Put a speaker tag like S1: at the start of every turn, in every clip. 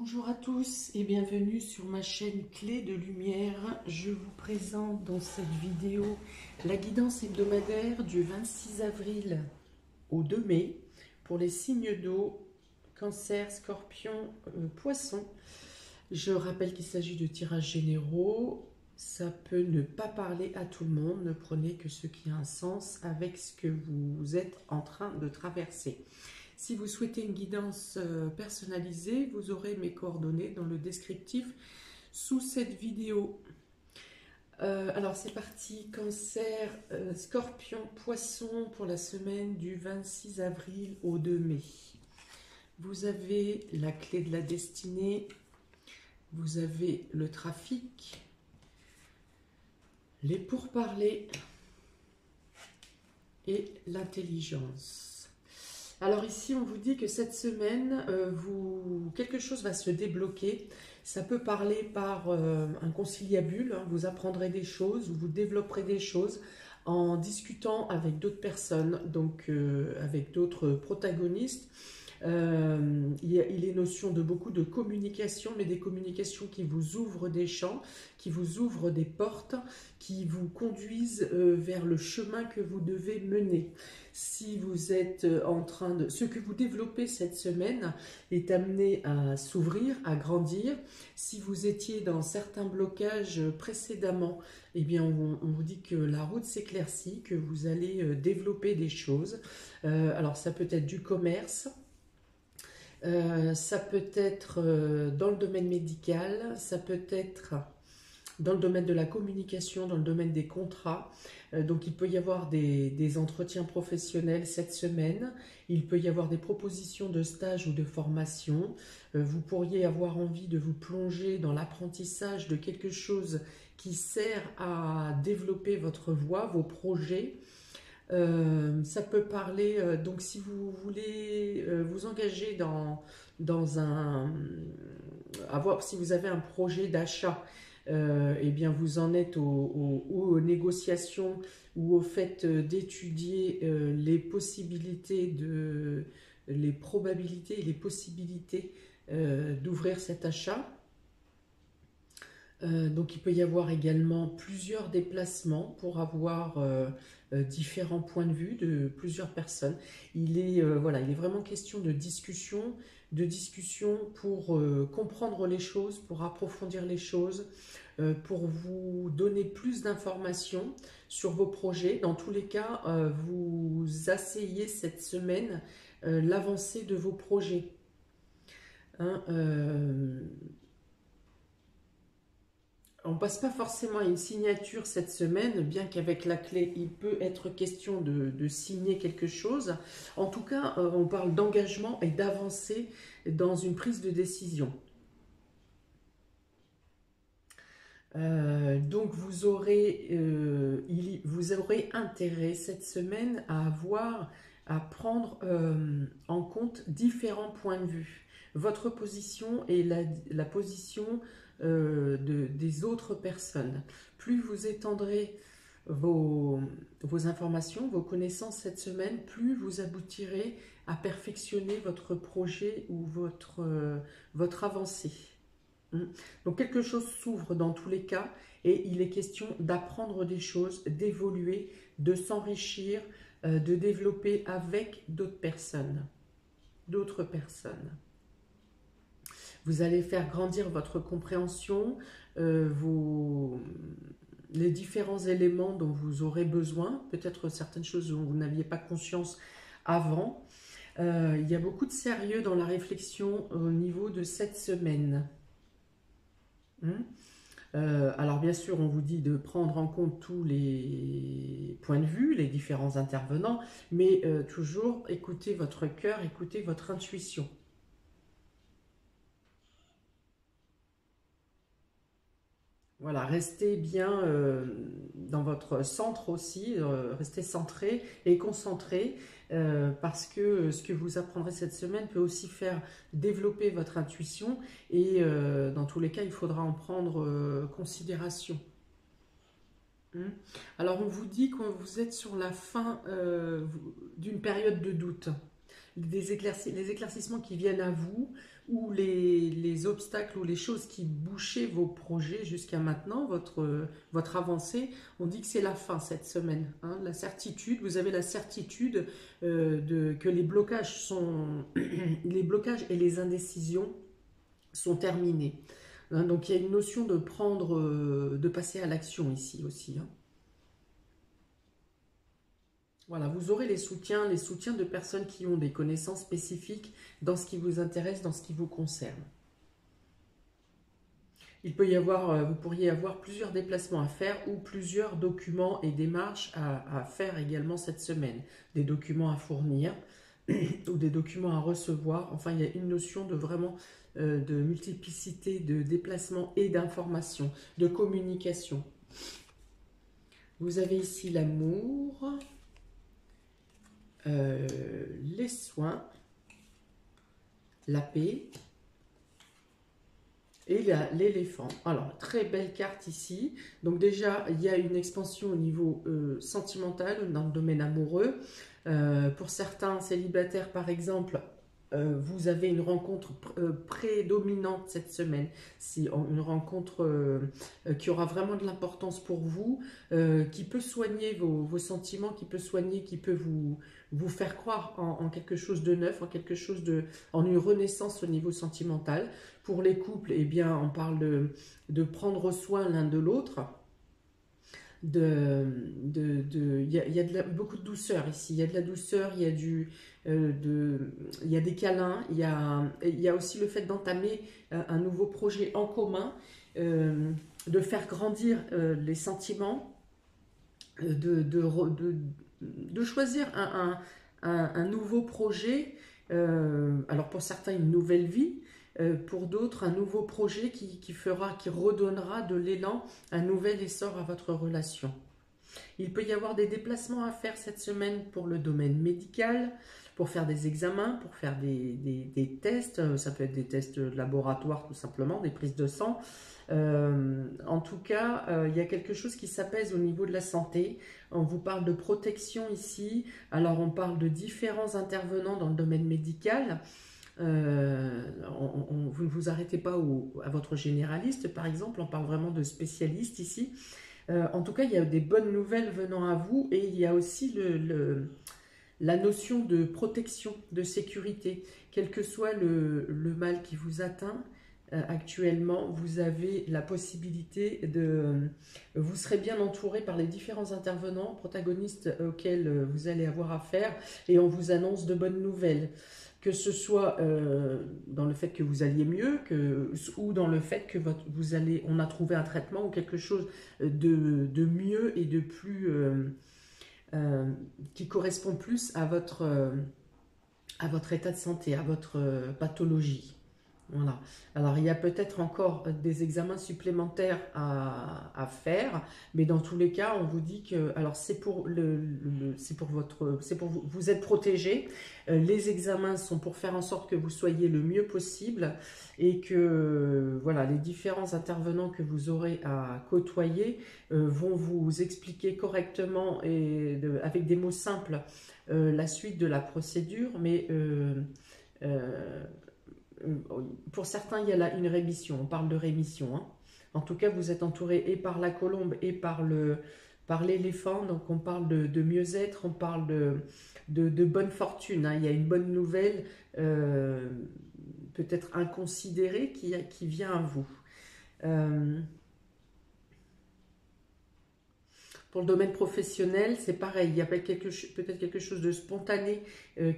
S1: Bonjour à tous et bienvenue sur ma chaîne Clé de Lumière. Je vous présente dans cette vidéo la guidance hebdomadaire du 26 avril au 2 mai pour les signes d'eau, Cancer, Scorpion, Poisson. Je rappelle qu'il s'agit de tirages généraux. Ça peut ne pas parler à tout le monde. Ne prenez que ce qui a un sens avec ce que vous êtes en train de traverser. Si vous souhaitez une guidance personnalisée, vous aurez mes coordonnées dans le descriptif sous cette vidéo. Alors c'est parti, Cancer, Scorpion, Poisson pour la semaine du 26 avril au 2 mai. Vous avez la clé de la destinée, vous avez le trafic, les pourparlers et l'intelligence. Alors ici, on vous dit que cette semaine, quelque chose va se débloquer. Ça peut parler par un conciliabule, hein, vous apprendrez des choses, vous développerez des choses en discutant avec d'autres personnes, donc avec d'autres protagonistes. Il est notion de beaucoup de communication, mais des communications qui vous ouvrent des champs, qui vous ouvrent des portes, qui vous conduisent vers le chemin que vous devez mener. Si vous êtes en train de... Ce que vous développez cette semaine est amené à s'ouvrir, à grandir. Si vous étiez dans certains blocages précédemment, eh bien on vous dit que la route s'éclaircit, que vous allez développer des choses. Alors ça peut être du commerce, ça peut être dans le domaine médical, ça peut être dans le domaine de la communication, dans le domaine des contrats. Donc il peut y avoir des entretiens professionnels cette semaine, il peut y avoir des propositions de stage ou de formation. Vous pourriez avoir envie de vous plonger dans l'apprentissage de quelque chose qui sert à développer votre voix, vos projets. Ça peut parler, donc si vous voulez vous engager si vous avez un projet d'achat, eh bien vous en êtes aux négociations ou au fait d'étudier les possibilités, les probabilités et les possibilités d'ouvrir cet achat. Donc il peut y avoir également plusieurs déplacements pour avoir différents points de vue de plusieurs personnes. Voilà, il est vraiment question de discussion pour comprendre les choses, pour approfondir les choses, pour vous donner plus d'informations sur vos projets. Dans tous les cas, vous asseyez cette semaine l'avancée de vos projets. Hein, on ne passe pas forcément à une signature cette semaine, bien qu'avec la clé, il peut être question de signer quelque chose. En tout cas, on parle d'engagement et d'avancer dans une prise de décision. Donc vous aurez intérêt cette semaine à prendre en compte différents points de vue. Votre position et la position des autres personnes. Plus vous étendrez vos informations, vos connaissances cette semaine, plus vous aboutirez à perfectionner votre projet ou votre avancée. Donc quelque chose s'ouvre dans tous les cas et il est question d'apprendre des choses, d'évoluer, de s'enrichir, de développer avec d'autres personnes. Vous allez faire grandir votre compréhension, les différents éléments dont vous aurez besoin, peut-être certaines choses dont vous n'aviez pas conscience avant. Il y a beaucoup de sérieux dans la réflexion au niveau de cette semaine. Alors bien sûr, on vous dit de prendre en compte tous les points de vue, les différents intervenants, mais toujours écoutez votre cœur, écoutez votre intuition. Voilà, restez bien dans votre centre aussi, restez centré et concentré parce que ce que vous apprendrez cette semaine peut aussi faire développer votre intuition et dans tous les cas, il faudra en prendre considération. Alors, on vous dit que vous êtes sur la fin d'une période de doute. Les éclaircissements qui viennent à vous ou les obstacles ou les choses qui bouchaient vos projets jusqu'à maintenant, votre avancée, on dit que c'est la fin cette semaine. Hein, la certitude, vous avez la certitude que les blocages les blocages et les indécisions sont terminés. Hein, donc il y a une notion de de passer à l'action ici aussi. Hein. Voilà, vous aurez les soutiens de personnes qui ont des connaissances spécifiques dans ce qui vous intéresse, dans ce qui vous concerne. Il peut y avoir, vous pourriez avoir plusieurs déplacements à faire ou plusieurs documents et démarches à faire également cette semaine. Des documents à fournir ou des documents à recevoir. Enfin, il y a une notion de vraiment de multiplicité de déplacements et d'informations, de communication. Vous avez ici l'amour. Les soins, la paix et l'éléphant. Alors, très belle carte ici. Donc déjà, il y a une expansion au niveau sentimental dans le domaine amoureux. Pour certains célibataires, par exemple, vous avez une rencontre prédominante cette semaine. C'est une rencontre qui aura vraiment de l'importance pour vous, qui peut soigner vos sentiments, qui peut soigner, qui peut vous faire croire en quelque chose de neuf, en une renaissance au niveau sentimental. Pour les couples, eh bien, on parle de prendre soin l'un de l'autre. Il y a beaucoup de douceur ici. Il y a de la douceur, il y a il y a des câlins, il y a aussi le fait d'entamer un nouveau projet en commun, de faire grandir les sentiments, de choisir un nouveau projet. Alors pour certains, une nouvelle vie. Pour d'autres, un nouveau projet qui redonnera de l'élan, un nouvel essor à votre relation. Il peut y avoir des déplacements à faire cette semaine pour le domaine médical, pour faire des examens, pour faire des tests. Ça peut être des tests de laboratoire tout simplement, des prises de sang. En tout cas, il y a quelque chose qui s'apaise au niveau de la santé. On vous parle de protection ici. Alors, on parle de différents intervenants dans le domaine médical. Vous ne vous arrêtez pas à votre généraliste, par exemple. On parle vraiment de spécialistes ici. En tout cas, il y a des bonnes nouvelles venant à vous et il y a aussi la notion de protection, de sécurité. Quel que soit le mal qui vous atteint, actuellement, vous avez la possibilité vous serez bien entouré par les différents intervenants, protagonistes auxquels vous allez avoir affaire et on vous annonce de bonnes nouvelles. Que ce soit dans le fait que vous alliez mieux, ou dans le fait que on a trouvé un traitement ou quelque chose de mieux et de plus qui correspond plus à votre état de santé, à votre pathologie. Voilà. Alors, il y a peut-être encore des examens supplémentaires à faire, mais dans tous les cas, on vous dit que, alors c'est pour vous êtes protégé. Les examens sont pour faire en sorte que vous soyez le mieux possible et que, voilà, les différents intervenants que vous aurez à côtoyer vont vous expliquer correctement et avec des mots simples la suite de la procédure, mais pour certains, il y a là une rémission. On parle de rémission. Hein. En tout cas, vous êtes entouré et par la colombe et par l'éléphant. Donc, on parle de mieux-être, on parle de bonne fortune. Hein. Il y a une bonne nouvelle, peut-être inconsidérée, qui vient à vous. Pour le domaine professionnel, c'est pareil, il y a peut-être quelque chose de spontané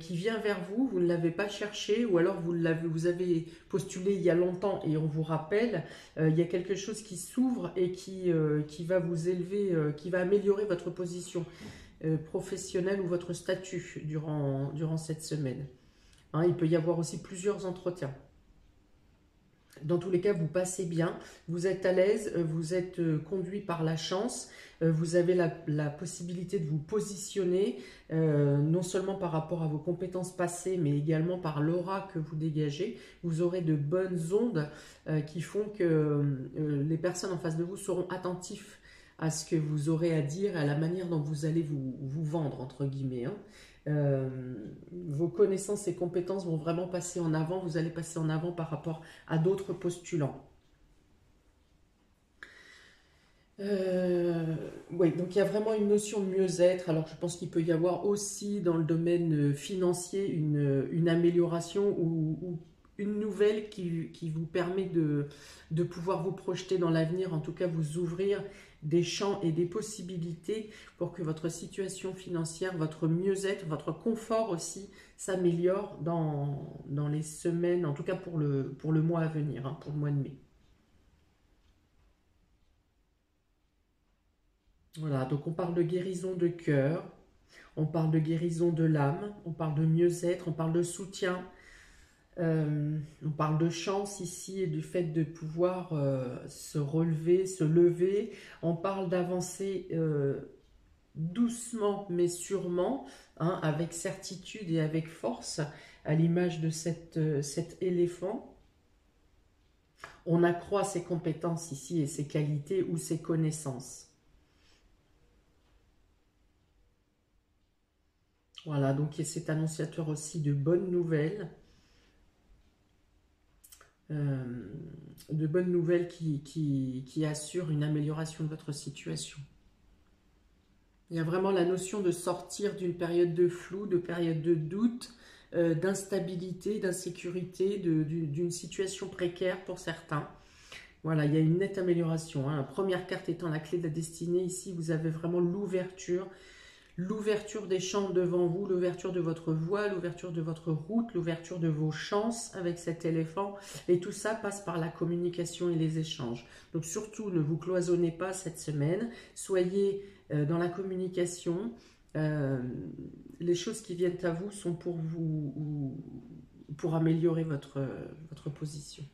S1: qui vient vers vous, vous ne l'avez pas cherché, ou alors vous avez postulé il y a longtemps et on vous rappelle, il y a quelque chose qui s'ouvre et qui va vous élever, qui va améliorer votre position professionnelle ou votre statut durant cette semaine. Hein, il peut y avoir aussi plusieurs entretiens. Dans tous les cas, vous passez bien, vous êtes à l'aise, vous êtes conduit par la chance, vous avez la possibilité de vous positionner, non seulement par rapport à vos compétences passées, mais également par l'aura que vous dégagez. Vous aurez de bonnes ondes qui font que les personnes en face de vous seront attentifs à ce que vous aurez à dire, à la manière dont vous allez vous vendre, entre guillemets. Hein. Vos connaissances et compétences vont vraiment passer en avant. Vous allez passer en avant par rapport à d'autres postulants. Oui, donc il y a vraiment une notion de mieux-être. Alors je pense qu'il peut y avoir aussi dans le domaine financier une amélioration ou une nouvelle qui vous permet de pouvoir vous projeter dans l'avenir, en tout cas vous ouvrir des champs et des possibilités pour que votre situation financière, votre mieux-être, votre confort aussi s'améliore dans les semaines, en tout cas pour le mois à venir, hein, pour le mois de mai. Voilà, donc on parle de guérison de cœur, on parle de guérison de l'âme, on parle de mieux-être, on parle de soutien, on parle de chance ici et du fait de pouvoir se relever, se lever. On parle d'avancer doucement mais sûrement, hein, avec certitude et avec force, à l'image de cet éléphant. On accroît ses compétences ici et ses qualités ou ses connaissances. Voilà, donc c'est annonciateur aussi euh, de bonnes nouvelles qui assurent une amélioration de votre situation. Il y a vraiment la notion de sortir d'une période de flou, de période de doute, d'instabilité, d'insécurité, d'une situation précaire pour certains. Voilà, il y a une nette amélioration, hein. La première carte étant la clé de la destinée, ici vous avez vraiment l'ouverture des champs devant vous, l'ouverture de votre voie, l'ouverture de votre route, l'ouverture de vos chances avec cet éléphant. Et tout ça passe par la communication et les échanges. Donc surtout, ne vous cloisonnez pas cette semaine. Soyez dans la communication. Les choses qui viennent à vous sont pour vous, pour améliorer votre position.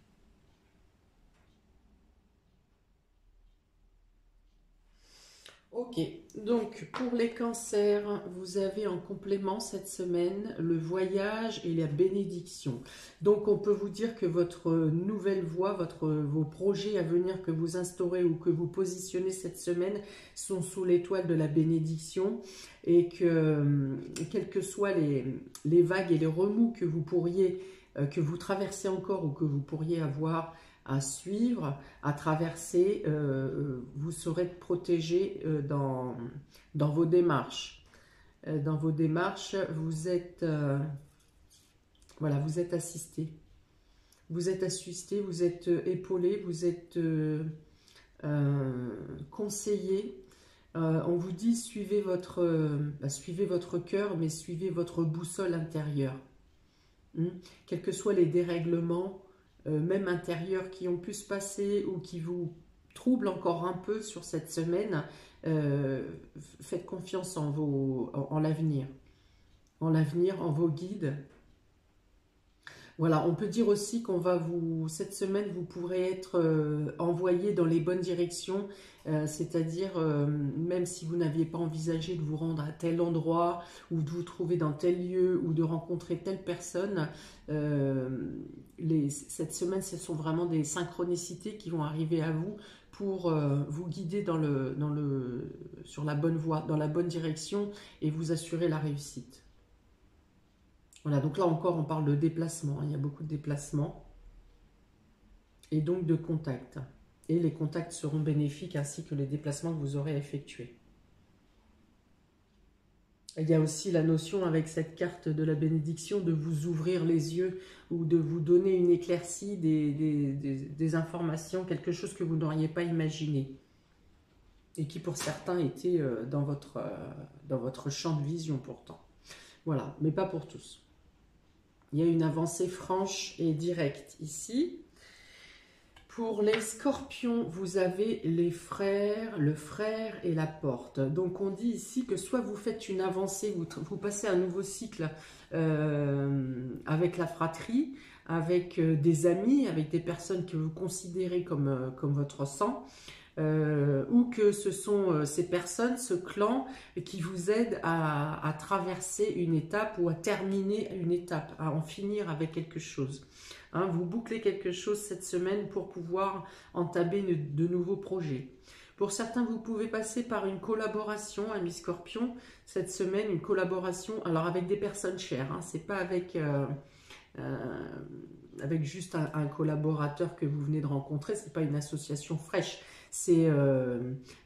S1: Ok, donc pour les cancers, vous avez en complément cette semaine le voyage et la bénédiction. Donc on peut vous dire que votre nouvelle voie, vos projets à venir que vous instaurez ou que vous positionnez cette semaine sont sous l'étoile de la bénédiction et que quelles que soient les vagues et les remous que vous pourriez, que vous traversez encore ou que vous pourriez avoir à suivre, à traverser, vous serez protégé dans vos démarches. Dans vos démarches, voilà, vous êtes assisté. Vous êtes assisté, vous êtes épaulé, vous êtes conseillé. On vous dit suivez votre cœur, mais suivez votre boussole intérieure. Quels que soient les dérèglements, même intérieurs qui ont pu se passer ou qui vous troublent encore un peu sur cette semaine, faites confiance en l'avenir, en vos guides. Voilà, on peut dire aussi cette semaine, vous pourrez être envoyé dans les bonnes directions, c'est-à-dire même si vous n'aviez pas envisagé de vous rendre à tel endroit ou de vous trouver dans tel lieu ou de rencontrer telle personne, cette semaine, ce sont vraiment des synchronicités qui vont arriver à vous pour vous guider sur la bonne voie, dans la bonne direction et vous assurer la réussite. Voilà, donc là encore, on parle de déplacement. Il y a beaucoup de déplacements et donc de contacts. Et les contacts seront bénéfiques ainsi que les déplacements que vous aurez effectués. Il y a aussi la notion avec cette carte de la bénédiction de vous ouvrir les yeux ou de vous donner une éclaircie, des informations, quelque chose que vous n'auriez pas imaginé et qui pour certains était dans votre champ de vision pourtant. Voilà, mais pas pour tous. Il y a une avancée franche et directe ici. Pour les scorpions, vous avez le frère et la porte. Donc on dit ici que soit vous faites une avancée, vous passez un nouveau cycle avec la fratrie, avec des amis, avec des personnes que vous considérez comme votre sang, ou que ce sont ces personnes, ce clan, qui vous aident à traverser une étape ou à terminer une étape, à en finir avec quelque chose. Vous bouclez quelque chose cette semaine pour pouvoir entamer de nouveaux projets. Pour certains, vous pouvez passer par une collaboration, amis Scorpion, cette semaine, une collaboration, alors avec des personnes chères, hein, c'est pas avec, avec juste un collaborateur que vous venez de rencontrer, c'est pas une association fraîche. C'est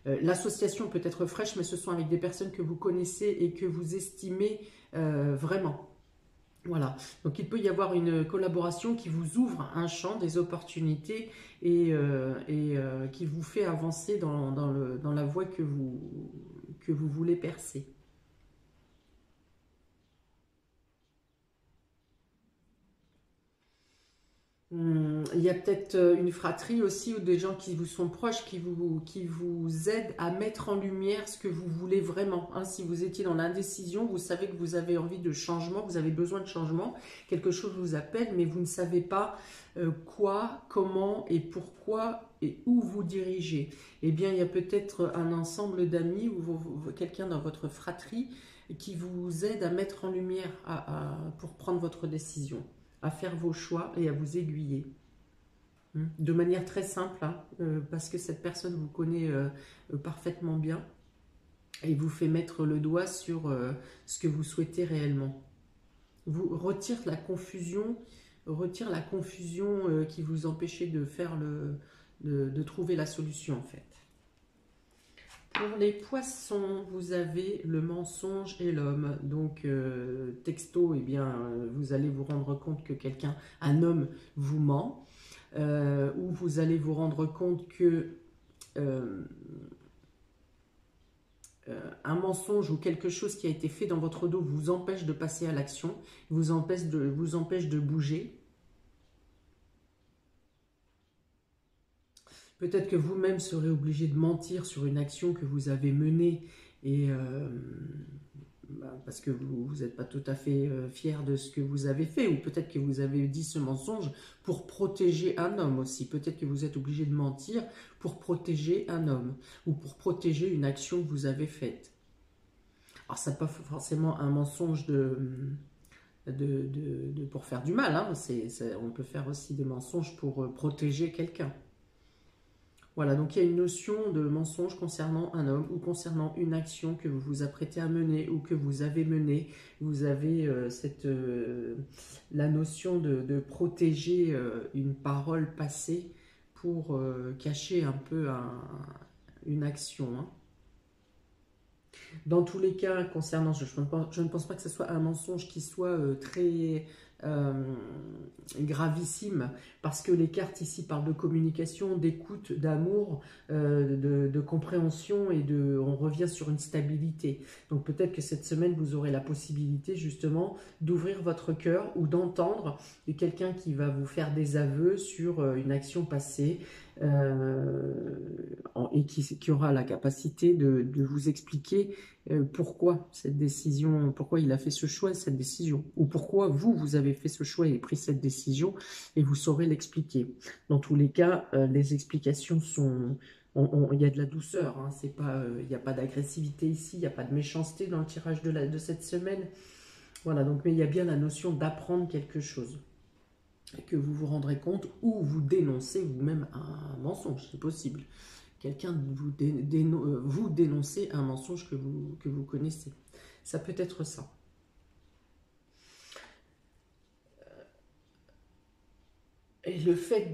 S1: l'association peut être fraîche, mais ce sont avec des personnes que vous connaissez et que vous estimez vraiment. Voilà, donc il peut y avoir une collaboration qui vous ouvre un champ, des opportunités et qui vous fait avancer dans la voie que vous voulez percer. Il y a peut-être une fratrie aussi ou des gens qui vous sont proches, qui vous aident à mettre en lumière ce que vous voulez vraiment. Hein, si vous étiez dans l'indécision, vous savez que vous avez envie de changement, vous avez besoin de changement, quelque chose vous appelle, mais vous ne savez pas quoi, comment et pourquoi et où vous dirigez. Eh bien, il y a peut-être un ensemble d'amis ou quelqu'un dans votre fratrie qui vous aide à mettre en lumière pour prendre votre décision, à faire vos choix et à vous aiguiller. De manière très simple, hein, parce que cette personne vous connaît parfaitement bien et vous fait mettre le doigt sur ce que vous souhaitez réellement. Vous retire la confusion qui vous empêchait de faire de trouver la solution en fait. Pour les poissons, vous avez le mensonge et l'homme. Donc, texto, eh bien, vous allez vous rendre compte que un homme, vous ment. Ou vous allez vous rendre compte que un mensonge ou quelque chose qui a été fait dans votre dos vous empêche de passer à l'action, vous empêche de bouger. Peut-être que vous-même serez obligé de mentir sur une action que vous avez menée et parce que vous n'êtes pas tout à fait fier de ce que vous avez fait, ou peut-être que vous avez dit ce mensonge pour protéger un homme aussi. Peut-être que vous êtes obligé de mentir pour protéger un homme ou pour protéger une action que vous avez faite. Alors, ça n'est pas forcément un mensonge pour faire du mal. Hein. On peut faire aussi des mensonges pour protéger quelqu'un. Voilà, donc il y a une notion de mensonge concernant un homme ou concernant une action que vous vous apprêtez à mener ou que vous avez menée. Vous avez la notion de protéger une parole passée pour cacher un peu une action. Hein. Dans tous les cas, concernant, je ne pense pas que ce soit un mensonge qui soit très gravissime, parce que les cartes ici parlent de communication, d'écoute, d'amour, de compréhension et on revient sur une stabilité. Donc peut-être que cette semaine vous aurez la possibilité justement d'ouvrir votre cœur ou d'entendre quelqu'un qui va vous faire des aveux sur une action passée et qui aura la capacité de vous expliquer pourquoi cette décision, pourquoi il a fait ce choix et cette décision, ou pourquoi vous avez fait ce choix et pris cette décision, et vous saurez l'expliquer. Dans tous les cas, les explications sont... Il y a de la douceur, hein, il n'y a pas d'agressivité ici, il n'y a pas de méchanceté dans le tirage de cette semaine. Voilà, donc, mais il y a bien la notion d'apprendre quelque chose. Et que vous vous rendrez compte, ou vous dénoncez vous-même un mensonge, c'est possible. Quelqu'un vous dénoncez un mensonge que vous connaissez. Ça peut être ça. Et le fait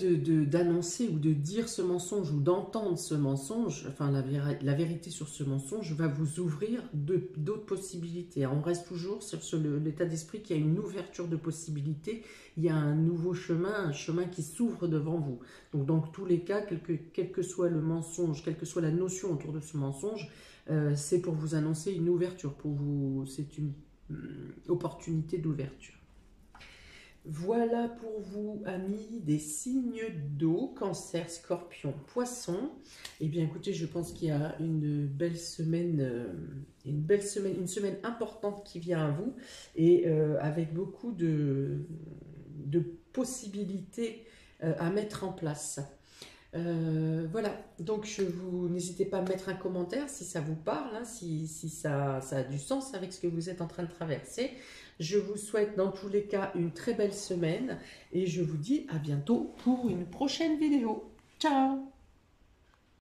S1: d'annoncer ou de dire ce mensonge ou d'entendre ce mensonge, enfin la vérité sur ce mensonge va vous ouvrir d'autres possibilités. On reste toujours sur l'état d'esprit qu'il y a une ouverture de possibilités, il y a un nouveau chemin, un chemin qui s'ouvre devant vous. Donc dans tous les cas, quel que soit le mensonge, quelle que soit la notion autour de ce mensonge, c'est pour vous annoncer une ouverture, c'est une opportunité d'ouverture. Voilà pour vous, amis des signes d'eau, Cancer, Scorpion, Poisson. Eh bien, écoutez, je pense qu'il y a une belle semaine, une semaine importante qui vient à vous, et avec beaucoup de possibilités à mettre en place. Voilà, donc n'hésitez pas à mettre un commentaire si ça vous parle, hein, si ça a du sens avec ce que vous êtes en train de traverser. Je vous souhaite dans tous les cas une très belle semaine et je vous dis à bientôt pour une prochaine vidéo. Ciao!